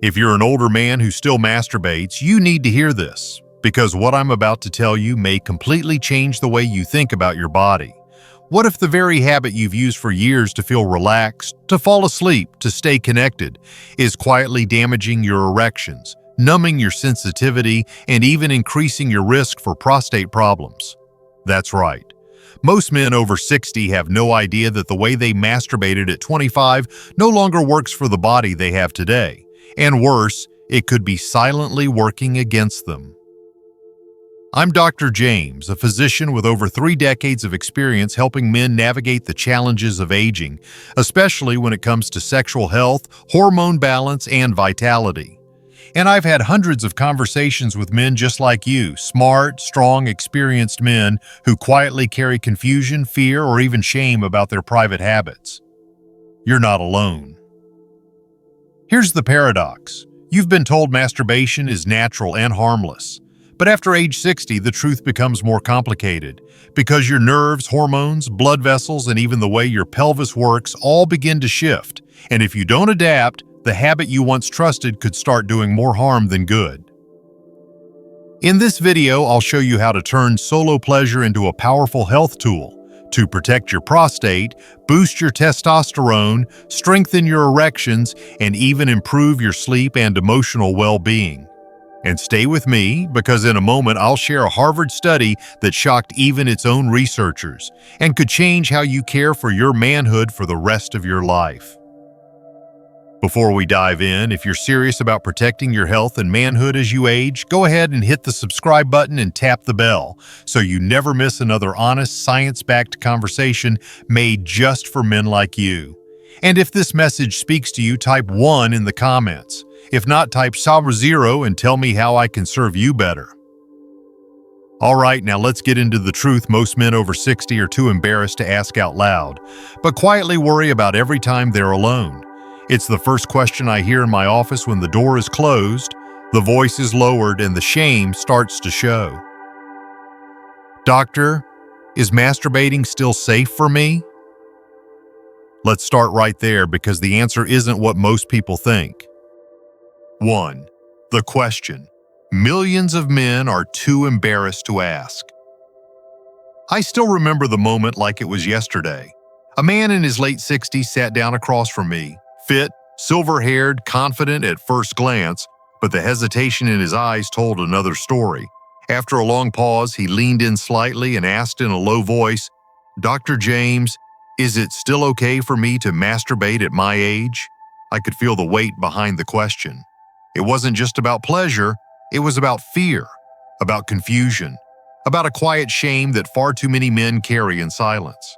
If you're an older man who still masturbates, you need to hear this, because what I'm about to tell you may completely change the way you think about your body. What if the very habit you've used for years to feel relaxed, to fall asleep, to stay connected, is quietly damaging your erections, numbing your sensitivity, and even increasing your risk for prostate problems? That's right. Most men over 60 have no idea that the way they masturbated at 25 no longer works for the body they have today. And worse, it could be silently working against them. I'm Dr. James, a physician with over 3 decades of experience helping men navigate the challenges of aging, especially when it comes to sexual health, hormone balance, and vitality. And I've had hundreds of conversations with men just like you, smart, strong, experienced men who quietly carry confusion, fear, or even shame about their private habits. You're not alone. Here's the paradox. You've been told masturbation is natural and harmless. But after age 60, the truth becomes more complicated because your nerves, hormones, blood vessels, and even the way your pelvis works all begin to shift. And if you don't adapt, the habit you once trusted could start doing more harm than good. In this video, I'll show you how to turn solo pleasure into a powerful health tool to protect your prostate, boost your testosterone, strengthen your erections, and even improve your sleep and emotional well-being. And stay with me, because in a moment I'll share a Harvard study that shocked even its own researchers and could change how you care for your manhood for the rest of your life. Before we dive in, if you're serious about protecting your health and manhood as you age, go ahead and hit the subscribe button and tap the bell so you never miss another honest, science-backed conversation made just for men like you. And if this message speaks to you, type 1 in the comments. If not, type 0 and tell me how I can serve you better. All right, now let's get into the truth most men over 60 are too embarrassed to ask out loud, but quietly worry about every time they're alone. It's the first question I hear in my office when the door is closed, the voice is lowered, and the shame starts to show. Doctor, is masturbating still safe for me? Let's start right there because the answer isn't what most people think. 1. The question. Millions of men are too embarrassed to ask. I still remember the moment like it was yesterday. A man in his late 60s sat down across from me. Fit, silver-haired, confident at first glance, but the hesitation in his eyes told another story. After a long pause, he leaned in slightly and asked in a low voice, "Dr. James, is it still okay for me to masturbate at my age?" I could feel the weight behind the question. It wasn't just about pleasure, it was about fear, about confusion, about a quiet shame that far too many men carry in silence.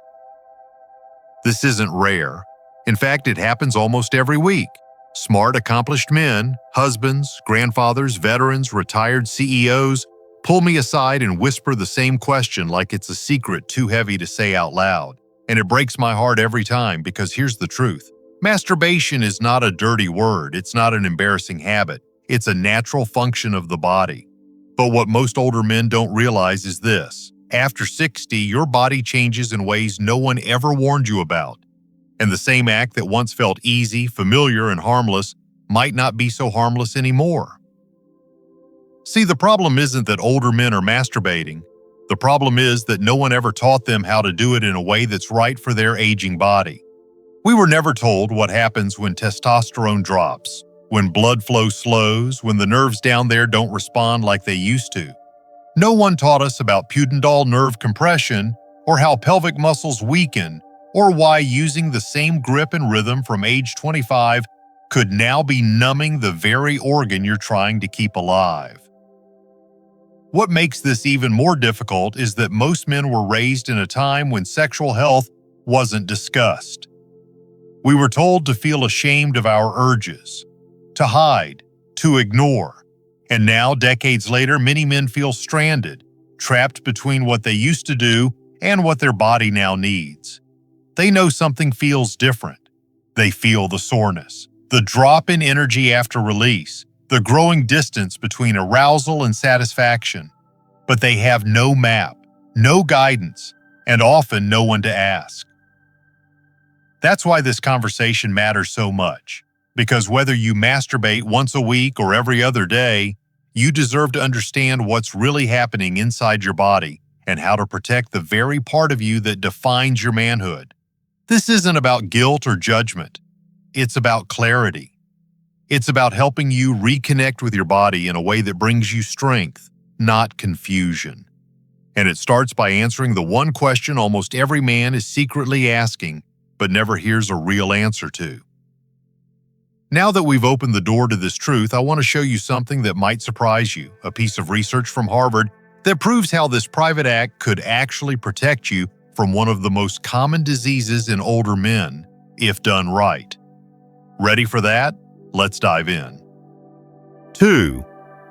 This isn't rare. In fact, it happens almost every week. Smart, accomplished men, husbands, grandfathers, veterans, retired CEOs, pull me aside and whisper the same question like it's a secret too heavy to say out loud. And it breaks my heart every time because here's the truth. Masturbation is not a dirty word, it's not an embarrassing habit. It's a natural function of the body. But what most older men don't realize is this. After 60, your body changes in ways no one ever warned you about. And the same act that once felt easy, familiar, and harmless might not be so harmless anymore. See, the problem isn't that older men are masturbating. The problem is that no one ever taught them how to do it in a way that's right for their aging body. We were never told what happens when testosterone drops, when blood flow slows, when the nerves down there don't respond like they used to. No one taught us about pudendal nerve compression, or how pelvic muscles weaken, or why using the same grip and rhythm from age 25 could now be numbing the very organ you're trying to keep alive. What makes this even more difficult is that most men were raised in a time when sexual health wasn't discussed. We were told to feel ashamed of our urges, to hide, to ignore. And now, decades later, many men feel stranded, trapped between what they used to do and what their body now needs. They know something feels different. They feel the soreness, the drop in energy after release, the growing distance between arousal and satisfaction. But they have no map, no guidance, and often no one to ask. That's why this conversation matters so much. Because whether you masturbate once a week or every other day, you deserve to understand what's really happening inside your body and how to protect the very part of you that defines your manhood. This isn't about guilt or judgment. It's about clarity. It's about helping you reconnect with your body in a way that brings you strength, not confusion. And it starts by answering the one question almost every man is secretly asking, but never hears a real answer to. Now that we've opened the door to this truth, I want to show you something that might surprise you, a piece of research from Harvard that proves how this private act could actually protect you from one of the most common diseases in older men, if done right. Ready for that? Let's dive in. 2.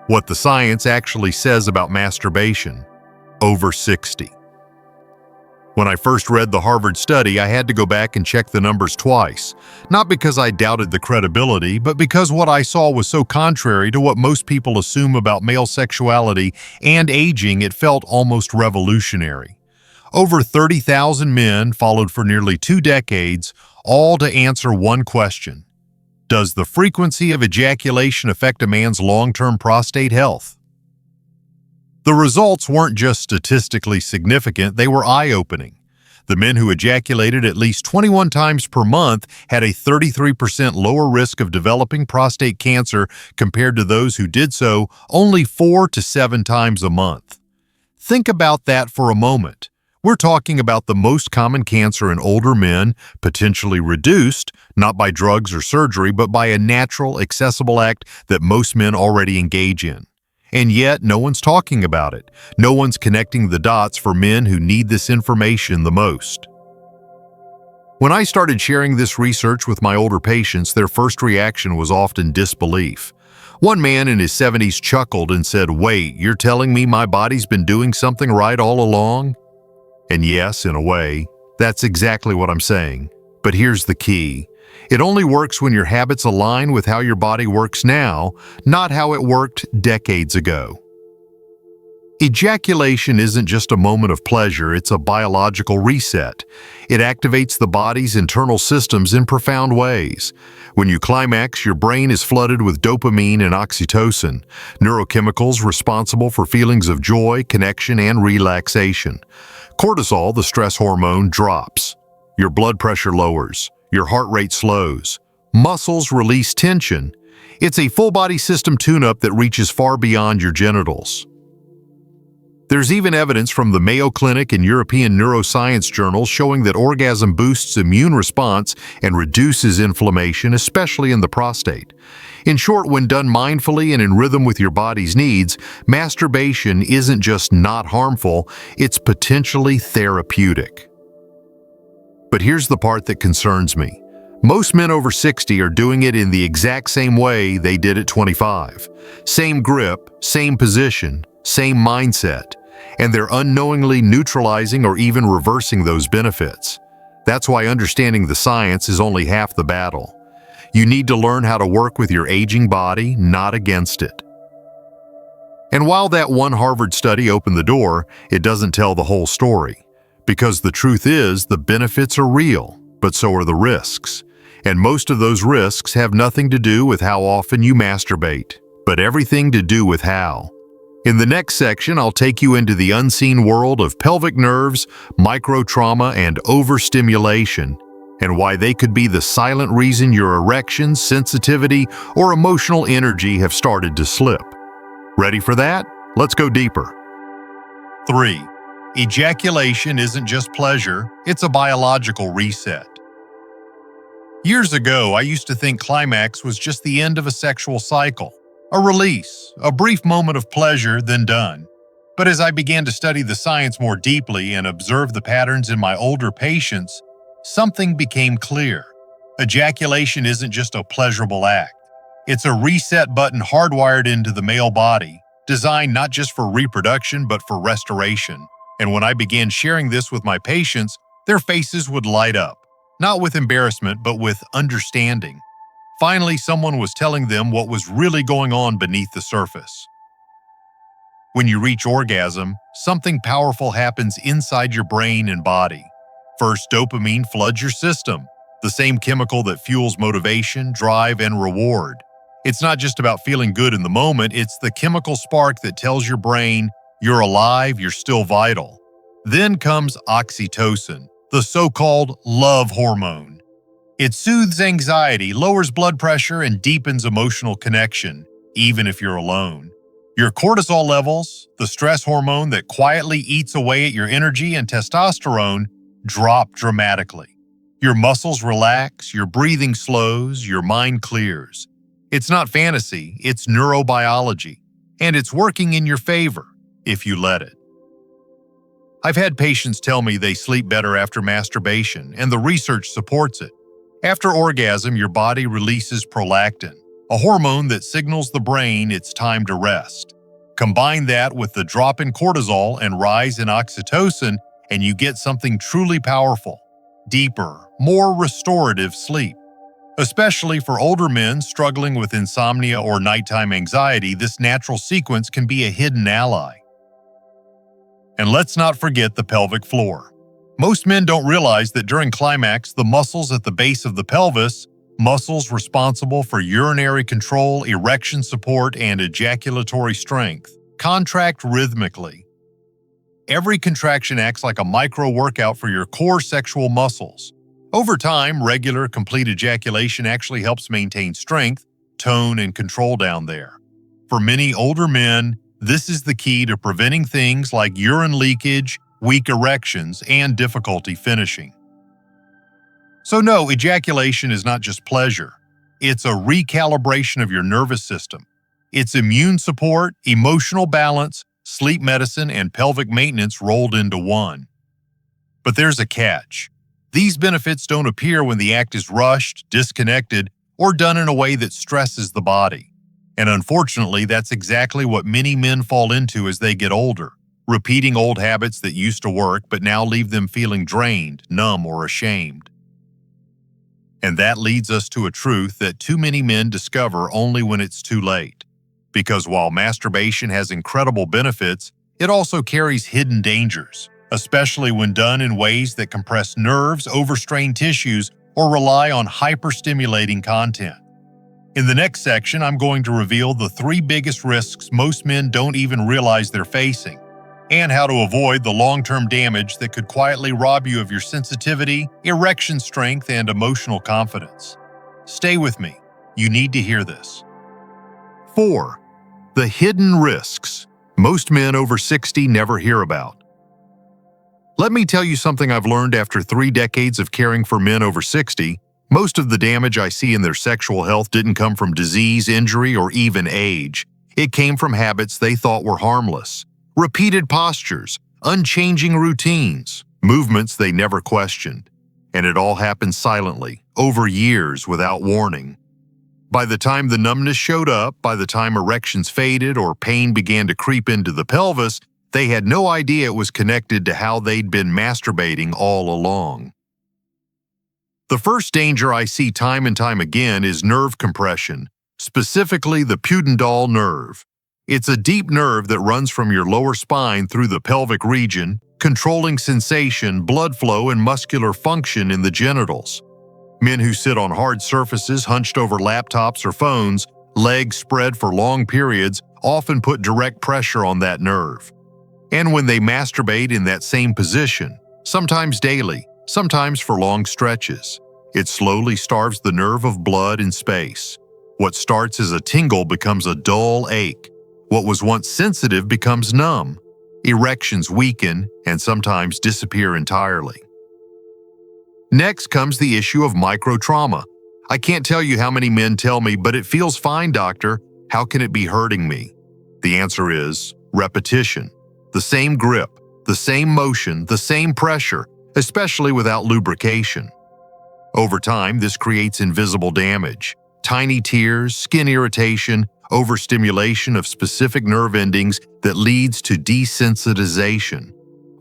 What the science actually says about masturbation. Over 60. When I first read the Harvard study, I had to go back and check the numbers twice, not because I doubted the credibility, but because what I saw was so contrary to what most people assume about male sexuality and aging, it felt almost revolutionary. Over 30,000 men followed for nearly 2 decades, all to answer one question. Does the frequency of ejaculation affect a man's long-term prostate health? The results weren't just statistically significant, they were eye-opening. The men who ejaculated at least 21 times per month had a 33% lower risk of developing prostate cancer compared to those who did so only 4 to 7 times a month. Think about that for a moment. We're talking about the most common cancer in older men, potentially reduced, not by drugs or surgery, but by a natural, accessible act that most men already engage in. And yet, no one's talking about it. No one's connecting the dots for men who need this information the most. When I started sharing this research with my older patients, their first reaction was often disbelief. One man in his 70s chuckled and said, "Wait, you're telling me my body's been doing something right all along?" And yes, in a way, that's exactly what I'm saying. But here's the key. It only works when your habits align with how your body works now, not how it worked decades ago. Ejaculation isn't just a moment of pleasure, it's a biological reset. It activates the body's internal systems in profound ways. When you climax, your brain is flooded with dopamine and oxytocin, neurochemicals responsible for feelings of joy, connection, and relaxation. Cortisol, the stress hormone, drops. Your blood pressure lowers. Your heart rate slows. Muscles release tension. It's a full-body system tune-up that reaches far beyond your genitals. There's even evidence from the Mayo Clinic and European neuroscience journals showing that orgasm boosts immune response and reduces inflammation, especially in the prostate. In short, when done mindfully and in rhythm with your body's needs, masturbation isn't just not harmful, it's potentially therapeutic. But here's the part that concerns me. Most men over 60 are doing it in the exact same way they did at 25. Same grip, same position, same mindset, and they're unknowingly neutralizing or even reversing those benefits. That's why understanding the science is only half the battle. You need to learn how to work with your aging body, not against it. And while that one Harvard study opened the door, it doesn't tell the whole story. Because the truth is, the benefits are real, but so are the risks. And most of those risks have nothing to do with how often you masturbate, but everything to do with how. In the next section, I'll take you into the unseen world of pelvic nerves, microtrauma, and overstimulation, and why they could be the silent reason your erections, sensitivity, or emotional energy have started to slip. Ready for that? Let's go deeper. 3. Ejaculation isn't just pleasure, it's a biological reset. Years ago, I used to think climax was just the end of a sexual cycle, a release, a brief moment of pleasure, then done. But as I began to study the science more deeply and observe the patterns in my older patients, something became clear. Ejaculation isn't just a pleasurable act. It's a reset button hardwired into the male body, designed not just for reproduction but for restoration. And when I began sharing this with my patients, their faces would light up, not with embarrassment but with understanding. Finally, someone was telling them what was really going on beneath the surface. When you reach orgasm, something powerful happens inside your brain and body. First, dopamine floods your system. the same chemical that fuels motivation, drive, and reward. It's not just about feeling good in the moment, it's the chemical spark that tells your brain you're alive, you're still vital. Then comes oxytocin, the so-called love hormone. It soothes anxiety, lowers blood pressure, and deepens emotional connection, even if you're alone. Your cortisol levels, the stress hormone that quietly eats away at your energy and testosterone, drop dramatically. Your muscles relax, your breathing slows, your mind clears. It's not fantasy, it's neurobiology, and it's working in your favor if you let it. I've had patients tell me they sleep better after masturbation, and the research supports it. After orgasm, your body releases prolactin, a hormone that signals the brain it's time to rest. Combine that with the drop in cortisol and rise in oxytocin, and you get something truly powerful: deeper, more restorative sleep. Especially for older men struggling with insomnia or nighttime anxiety, this natural sequence can be a hidden ally. And let's not forget the pelvic floor. Most men don't realize that during climax, the muscles at the base of the pelvis, muscles responsible for urinary control, erection support, and ejaculatory strength, contract rhythmically. Every contraction acts like a micro-workout for your core sexual muscles. Over time, regular, complete ejaculation actually helps maintain strength, tone, and control down there. For many older men, this is the key to preventing things like urine leakage, weak erections, and difficulty finishing. So no, ejaculation is not just pleasure. It's a recalibration of your nervous system. It's immune support, emotional balance, sleep medicine, and pelvic maintenance rolled into one. But there's a catch. These benefits don't appear when the act is rushed, disconnected, or done in a way that stresses the body. And unfortunately, that's exactly what many men fall into as they get older, repeating old habits that used to work but now leave them feeling drained, numb, or ashamed. And that leads us to a truth that too many men discover only when it's too late. Because while masturbation has incredible benefits, it also carries hidden dangers, especially when done in ways that compress nerves, overstrain tissues, or rely on hyperstimulating content. In the next section, I'm going to reveal the 3 biggest risks most men don't even realize they're facing, and how to avoid the long-term damage that could quietly rob you of your sensitivity, erection strength, and emotional confidence. Stay with me. You need to hear this. 4. The hidden risks most men over 60 never hear about. Let me tell you something I've learned after 3 decades of caring for men over 60. Most of the damage I see in their sexual health didn't come from disease, injury, or even age. It came from habits they thought were harmless. Repeated postures, unchanging routines, movements they never questioned. And it all happened silently, over years without warning. By the time the numbness showed up, by the time erections faded or pain began to creep into the pelvis, they had no idea it was connected to how they'd been masturbating all along. The first danger I see time and time again is nerve compression, specifically the pudendal nerve. It's a deep nerve that runs from your lower spine through the pelvic region, controlling sensation, blood flow, and muscular function in the genitals. Men who sit on hard surfaces hunched over laptops or phones, legs spread for long periods, often put direct pressure on that nerve. And when they masturbate in that same position, sometimes daily, sometimes for long stretches, it slowly starves the nerve of blood and space. What starts as a tingle becomes a dull ache. What was once sensitive becomes numb. Erections weaken and sometimes disappear entirely. Next comes the issue of microtrauma. I can't tell you how many men tell me, "But it feels fine, doctor. How can it be hurting me?" The answer is repetition. The same grip, the same motion, the same pressure, especially without lubrication. Over time, this creates invisible damage. Tiny tears, skin irritation, overstimulation of specific nerve endings that leads to desensitization.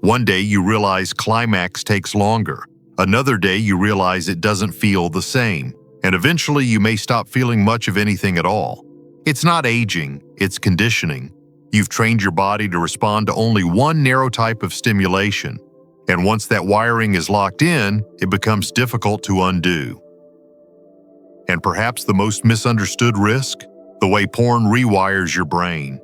One day you realize climax takes longer. Another day you realize it doesn't feel the same. And eventually you may stop feeling much of anything at all. It's not aging, it's conditioning. You've trained your body to respond to only one narrow type of stimulation. And once that wiring is locked in, it becomes difficult to undo. And perhaps the most misunderstood risk? The way porn rewires your brain.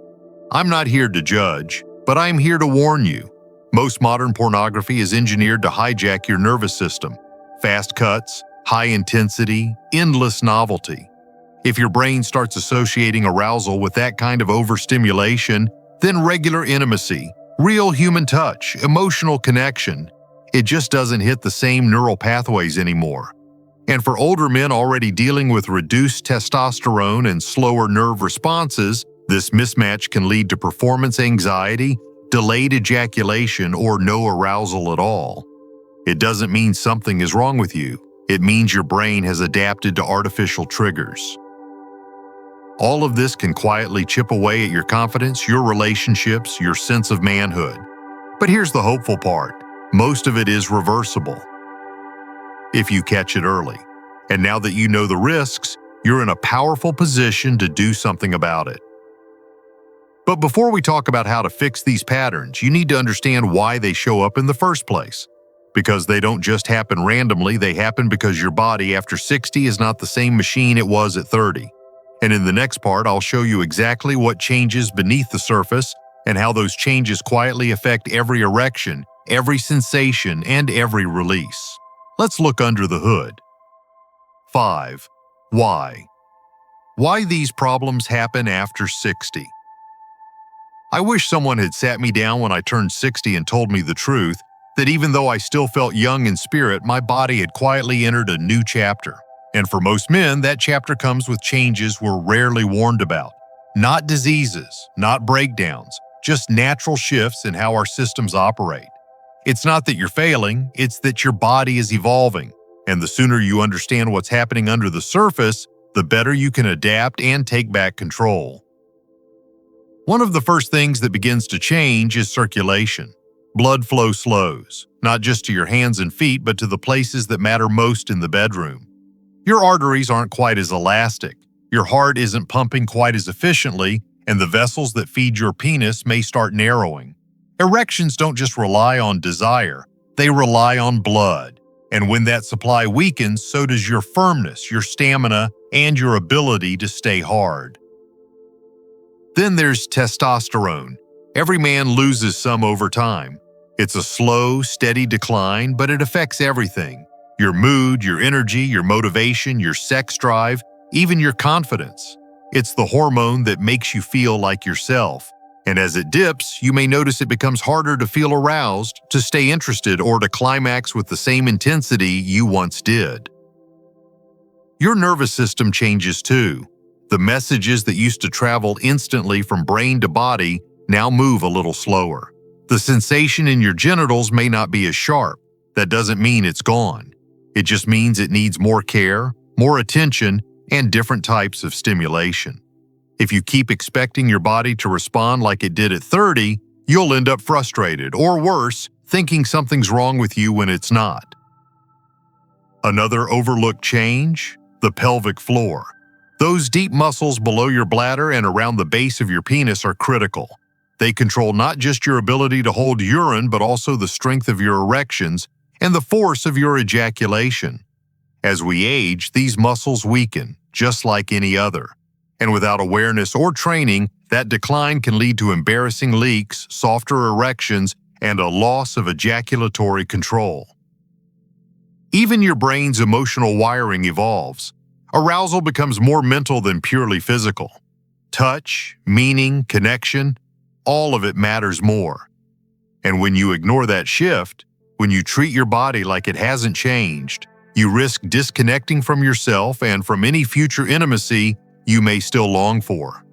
I'm not here to judge, but I'm here to warn you. Most modern pornography is engineered to hijack your nervous system. Fast cuts, high intensity, endless novelty. If your brain starts associating arousal with that kind of overstimulation, then regular intimacy, real human touch, emotional connection, it just doesn't hit the same neural pathways anymore. And for older men already dealing with reduced testosterone and slower nerve responses, this mismatch can lead to performance anxiety, delayed ejaculation, or no arousal at all. It doesn't mean something is wrong with you. It means your brain has adapted to artificial triggers. All of this can quietly chip away at your confidence, your relationships, your sense of manhood. But here's the hopeful part. Most of it is reversible if you catch it early. And now that you know the risks, you're in a powerful position to do something about it. But before we talk about how to fix these patterns, you need to understand why they show up in the first place. Because they don't just happen randomly, they happen because your body after 60 is not the same machine it was at 30. And in the next part, I'll show you exactly what changes beneath the surface and how those changes quietly affect every erection, every sensation, and every release. Let's look under the hood. 5. Why? Why these problems happen after 60. I wish someone had sat me down when I turned 60 and told me the truth, that even though I still felt young in spirit, my body had quietly entered a new chapter. And for most men, that chapter comes with changes we're rarely warned about. Not diseases, not breakdowns, just natural shifts in how our systems operate. It's not that you're failing, it's that your body is evolving. And the sooner you understand what's happening under the surface, the better you can adapt and take back control. One of the first things that begins to change is circulation. Blood flow slows, not just to your hands and feet, but to the places that matter most in the bedroom. Your arteries aren't quite as elastic, your heart isn't pumping quite as efficiently, and the vessels that feed your penis may start narrowing. Erections don't just rely on desire, they rely on blood. And when that supply weakens, so does your firmness, your stamina, and your ability to stay hard. Then there's testosterone. Every man loses some over time. It's a slow, steady decline, but it affects everything. Your mood, your energy, your motivation, your sex drive, even your confidence. It's the hormone that makes you feel like yourself. And as it dips, you may notice it becomes harder to feel aroused, to stay interested, or to climax with the same intensity you once did. Your nervous system changes too. The messages that used to travel instantly from brain to body now move a little slower. The sensation in your genitals may not be as sharp. That doesn't mean it's gone. It just means it needs more care, more attention, and different types of stimulation. If you keep expecting your body to respond like it did at 30, you'll end up frustrated, or worse, thinking something's wrong with you when it's not. Another overlooked change? The pelvic floor. Those deep muscles below your bladder and around the base of your penis are critical. They control not just your ability to hold urine, but also the strength of your erections and the force of your ejaculation. As we age, these muscles weaken, just like any other. And without awareness or training, that decline can lead to embarrassing leaks, softer erections, and a loss of ejaculatory control. Even your brain's emotional wiring evolves. Arousal becomes more mental than purely physical. Touch, meaning, connection, all of it matters more. And when you ignore that shift, when you treat your body like it hasn't changed, you risk disconnecting from yourself and from any future intimacy you may still long for.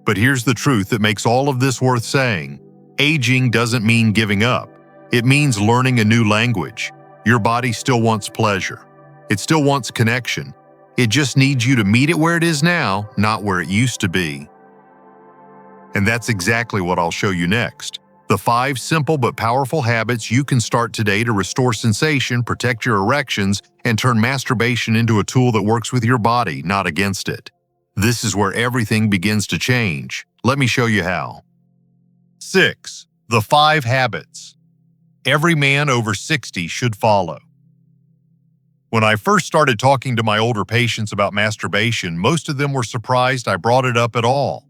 But here's the truth that makes all of this worth saying. Aging doesn't mean giving up. It means learning a new language. Your body still wants pleasure. It still wants connection. It just needs you to meet it where it is now, not where it used to be. And that's exactly what I'll show you next. The 5 simple but powerful habits you can start today to restore sensation, protect your erections, and turn masturbation into a tool that works with your body, not against it. This is where everything begins to change. Let me show you how. 6. The 5 habits. every man over 60 should follow. When I first started talking to my older patients about masturbation, most of them were surprised I brought it up at all.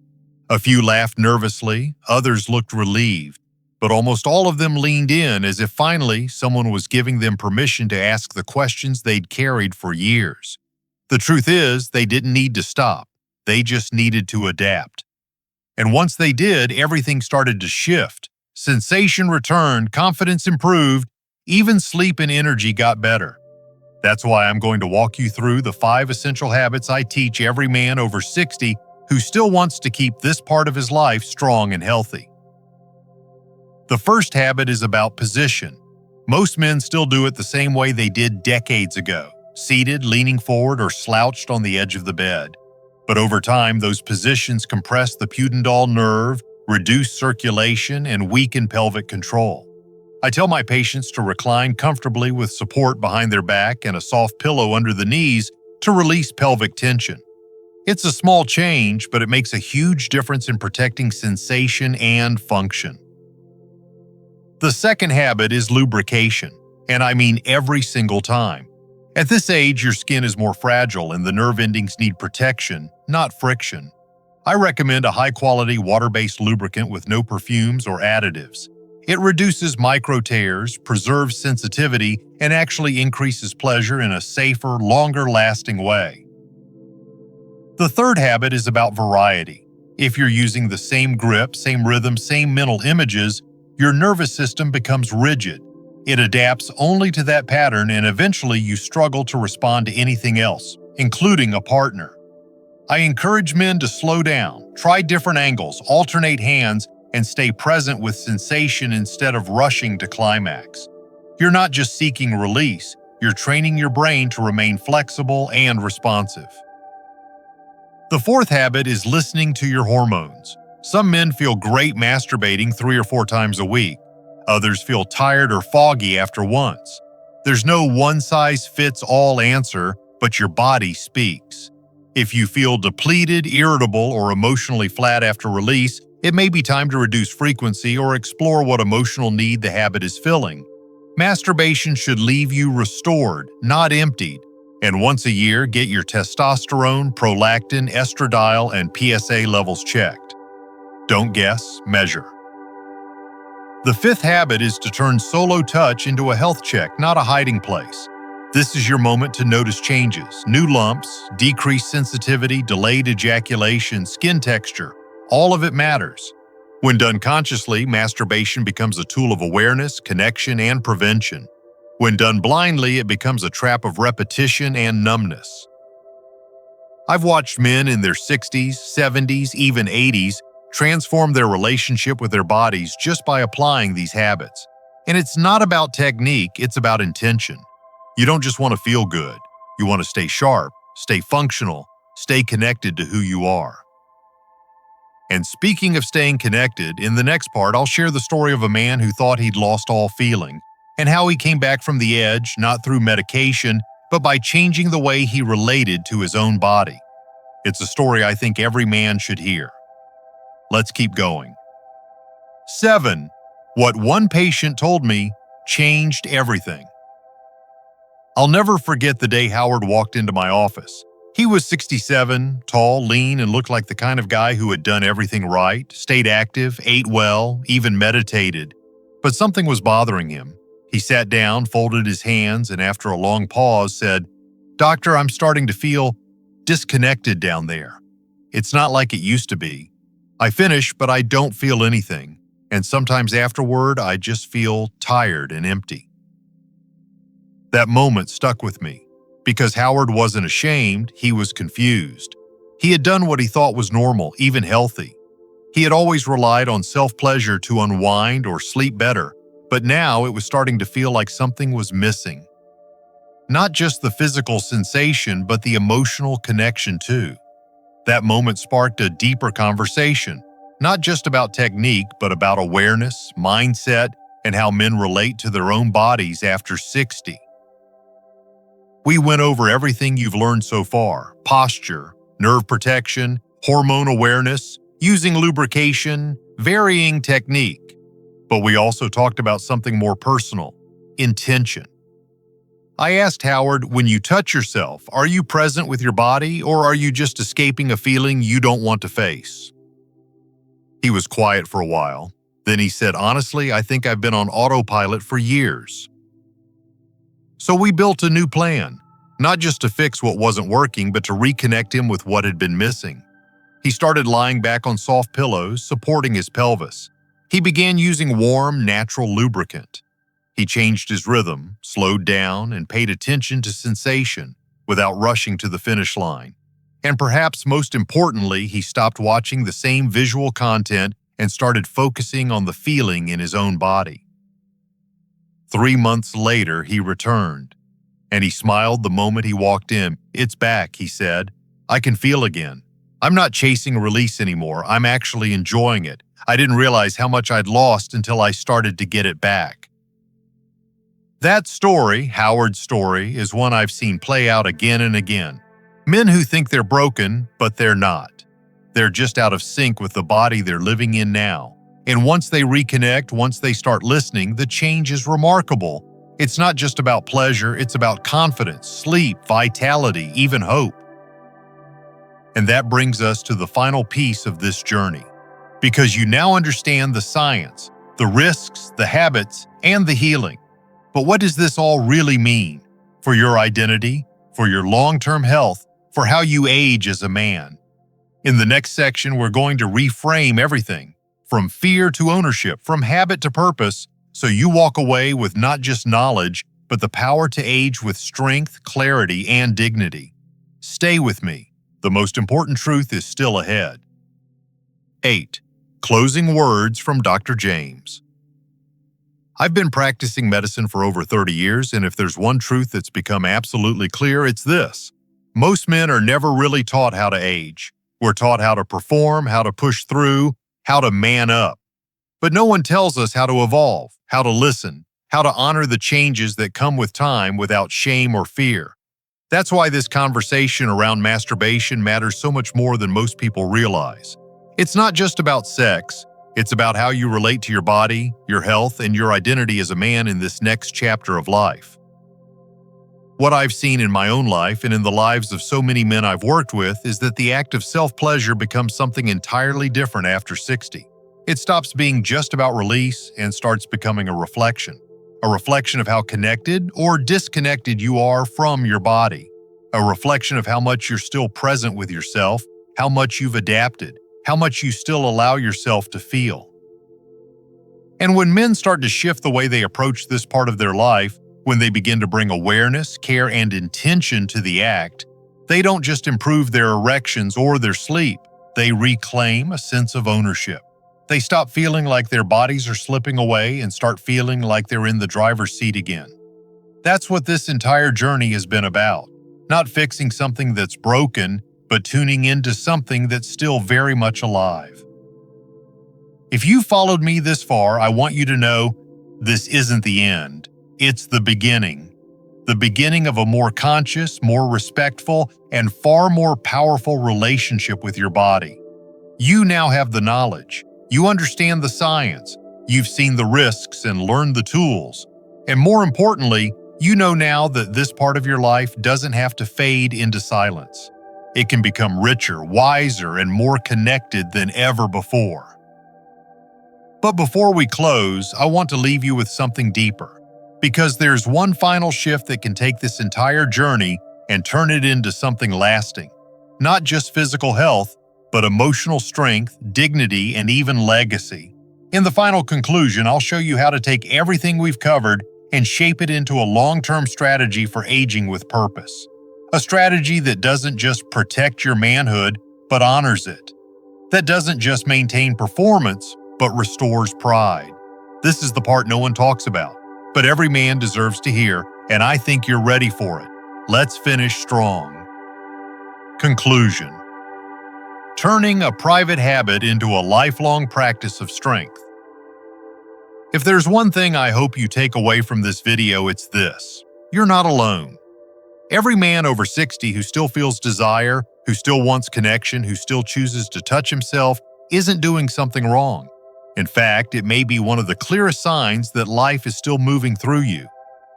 A few laughed nervously, others looked relieved, but almost all of them leaned in as if finally someone was giving them permission to ask the questions they'd carried for years. The truth is, they didn't need to stop. They just needed to adapt. And once they did, everything started to shift. Sensation returned, confidence improved, even sleep and energy got better. That's why I'm going to walk you through the 5 essential habits I teach every man over 60 who still wants to keep this part of his life strong and healthy. The first habit is about position. Most men still do it the same way they did decades ago, seated, leaning forward, or slouched on the edge of the bed. But over time, those positions compress the pudendal nerve, reduce circulation, and weaken pelvic control. I tell my patients to recline comfortably with support behind their back and a soft pillow under the knees to release pelvic tension. It's a small change, but it makes a huge difference in protecting sensation and function. The second habit is lubrication, and I mean every single time. At this age, your skin is more fragile and the nerve endings need protection, not friction. I recommend a high-quality water-based lubricant with no perfumes or additives. It reduces micro tears, preserves sensitivity, and actually increases pleasure in a safer, longer-lasting way. The third habit is about variety. If you're using the same grip, same rhythm, same mental images, your nervous system becomes rigid. It adapts only to that pattern, and eventually you struggle to respond to anything else, including a partner. I encourage men to slow down, try different angles, alternate hands, and stay present with sensation instead of rushing to climax. You're not just seeking release, you're training your brain to remain flexible and responsive. The fourth habit is listening to your hormones. Some men feel great masturbating 3 or 4 times a week. Others feel tired or foggy after once. There's no one-size-fits-all answer, but your body speaks. If you feel depleted, irritable, or emotionally flat after release, it may be time to reduce frequency or explore what emotional need the habit is filling. Masturbation should leave you restored, not emptied. And once a year, get your testosterone, prolactin, estradiol, and PSA levels checked. Don't guess, measure. The fifth habit is to turn solo touch into a health check, not a hiding place. This is your moment to notice changes, new lumps, decreased sensitivity, delayed ejaculation, skin texture. All of it matters. When done consciously, masturbation becomes a tool of awareness, connection, and prevention. When done blindly, it becomes a trap of repetition and numbness. I've watched men in their 60s, 70s, even 80s transform their relationship with their bodies just by applying these habits. And it's not about technique, it's about intention. You don't just want to feel good. You want to stay sharp, stay functional, stay connected to who you are. And speaking of staying connected, in the next part, I'll share the story of a man who thought he'd lost all feeling and how he came back from the edge, not through medication, but by changing the way he related to his own body. It's a story I think every man should hear. Let's keep going. 7. What one patient told me changed everything. I'll never forget the day Howard walked into my office. He was 67, tall, lean, and looked like the kind of guy who had done everything right, stayed active, ate well, even meditated. But something was bothering him. He sat down, folded his hands, and after a long pause said, "Doctor, I'm starting to feel disconnected down there. It's not like it used to be. I finish, but I don't feel anything. And sometimes afterward, I just feel tired and empty." That moment stuck with me. Because Howard wasn't ashamed, he was confused. He had done what he thought was normal, even healthy. He had always relied on self-pleasure to unwind or sleep better, but now it was starting to feel like something was missing. Not just the physical sensation, but the emotional connection too. That moment sparked a deeper conversation, not just about technique, but about awareness, mindset, and how men relate to their own bodies after 60. We went over everything you've learned so far: posture, nerve protection, hormone awareness, using lubrication, varying technique. But we also talked about something more personal: intention. I asked Howard, when you touch yourself, are you present with your body, or are you just escaping a feeling you don't want to face? He was quiet for a while. Then he said, honestly, I think I've been on autopilot for years. So we built a new plan, not just to fix what wasn't working, but to reconnect him with what had been missing. He started lying back on soft pillows, supporting his pelvis. He began using warm, natural lubricant. He changed his rhythm, slowed down, and paid attention to sensation without rushing to the finish line. And perhaps most importantly, he stopped watching the same visual content and started focusing on the feeling in his own body. 3 months later, he returned, and he smiled the moment he walked in. It's back, he said. I can feel again. I'm not chasing release anymore. I'm actually enjoying it. I didn't realize how much I'd lost until I started to get it back. That story, Howard's story, is one I've seen play out again and again. Men who think they're broken, but they're not. They're just out of sync with the body they're living in now. And once they reconnect, once they start listening, the change is remarkable. It's not just about pleasure, it's about confidence, sleep, vitality, even hope. And that brings us to the final piece of this journey. Because you now understand the science, the risks, the habits, and the healing. But what does this all really mean for your identity, for your long-term health, for how you age as a man? In the next section, we're going to reframe everything, from fear to ownership, from habit to purpose, so you walk away with not just knowledge, but the power to age with strength, clarity, and dignity. Stay with me. The most important truth is still ahead. 8. Closing words from Dr. James. I've been practicing medicine for over 30 years, and if there's one truth that's become absolutely clear, it's this. Most men are never really taught how to age. We're taught how to perform, how to push through, how to man up. But no one tells us how to evolve, how to listen, how to honor the changes that come with time without shame or fear. That's why this conversation around masturbation matters so much more than most people realize. It's not just about sex. It's about how you relate to your body, your health, and your identity as a man in this next chapter of life. What I've seen in my own life and in the lives of so many men I've worked with is that the act of self-pleasure becomes something entirely different after 60. It stops being just about release and starts becoming a reflection of how connected or disconnected you are from your body, a reflection of how much you're still present with yourself, how much you've adapted, how much you still allow yourself to feel. And when men start to shift the way they approach this part of their life, when they begin to bring awareness, care, and intention to the act, they don't just improve their erections or their sleep, they reclaim a sense of ownership. They stop feeling like their bodies are slipping away and start feeling like they're in the driver's seat again. That's what this entire journey has been about. Not fixing something that's broken, but tuning into something that's still very much alive. If you followed me this far, I want you to know this isn't the end. It's the beginning of a more conscious, more respectful, and far more powerful relationship with your body. You now have the knowledge. You understand the science. You've seen the risks and learned the tools. And more importantly, you know now that this part of your life doesn't have to fade into silence. It can become richer, wiser, and more connected than ever before. But before we close, I want to leave you with something deeper. Because there's one final shift that can take this entire journey and turn it into something lasting. Not just physical health, but emotional strength, dignity, and even legacy. In the final conclusion, I'll show you how to take everything we've covered and shape it into a long-term strategy for aging with purpose. A strategy that doesn't just protect your manhood, but honors it. That doesn't just maintain performance, but restores pride. This is the part no one talks about. But every man deserves to hear, and I think you're ready for it. Let's finish strong. Conclusion. Turning a private habit into a lifelong practice of strength. If there's one thing I hope you take away from this video, it's this. You're not alone. Every man over 60 who still feels desire, who still wants connection, who still chooses to touch himself, isn't doing something wrong. In fact, it may be one of the clearest signs that life is still moving through you.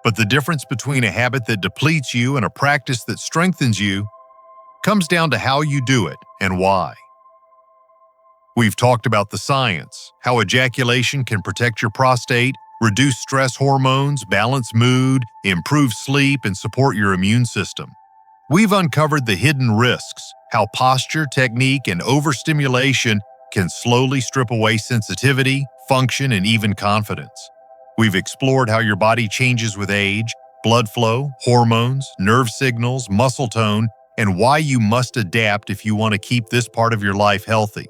But the difference between a habit that depletes you and a practice that strengthens you comes down to how you do it and why. We've talked about the science, how ejaculation can protect your prostate, reduce stress hormones, balance mood, improve sleep, and support your immune system. We've uncovered the hidden risks, how posture, technique, and overstimulation can slowly strip away sensitivity, function, and even confidence. We've explored how your body changes with age, blood flow, hormones, nerve signals, muscle tone, and why you must adapt if you want to keep this part of your life healthy.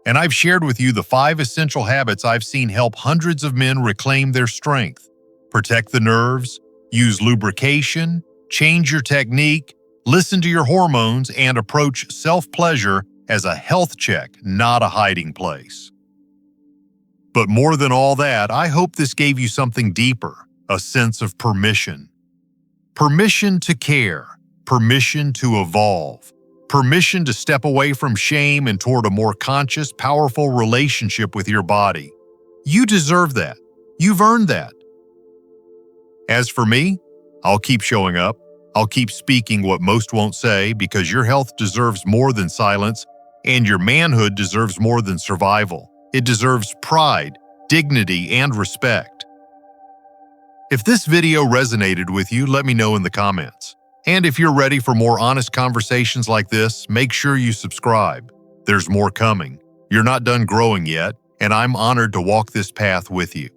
And I've shared with you the 5 essential habits I've seen help hundreds of men reclaim their strength, protect the nerves, use lubrication, change your technique, listen to your hormones, and approach self-pleasure as a health check, not a hiding place. But more than all that, I hope this gave you something deeper, a sense of permission. Permission to care, permission to evolve, permission to step away from shame and toward a more conscious, powerful relationship with your body. You deserve that. You've earned that. As for me, I'll keep showing up. I'll keep speaking what most won't say because your health deserves more than silence, and your manhood deserves more than survival. It deserves pride, dignity, and respect. If this video resonated with you, let me know in the comments. And if you're ready for more honest conversations like this, make sure you subscribe. There's more coming. You're not done growing yet, and I'm honored to walk this path with you.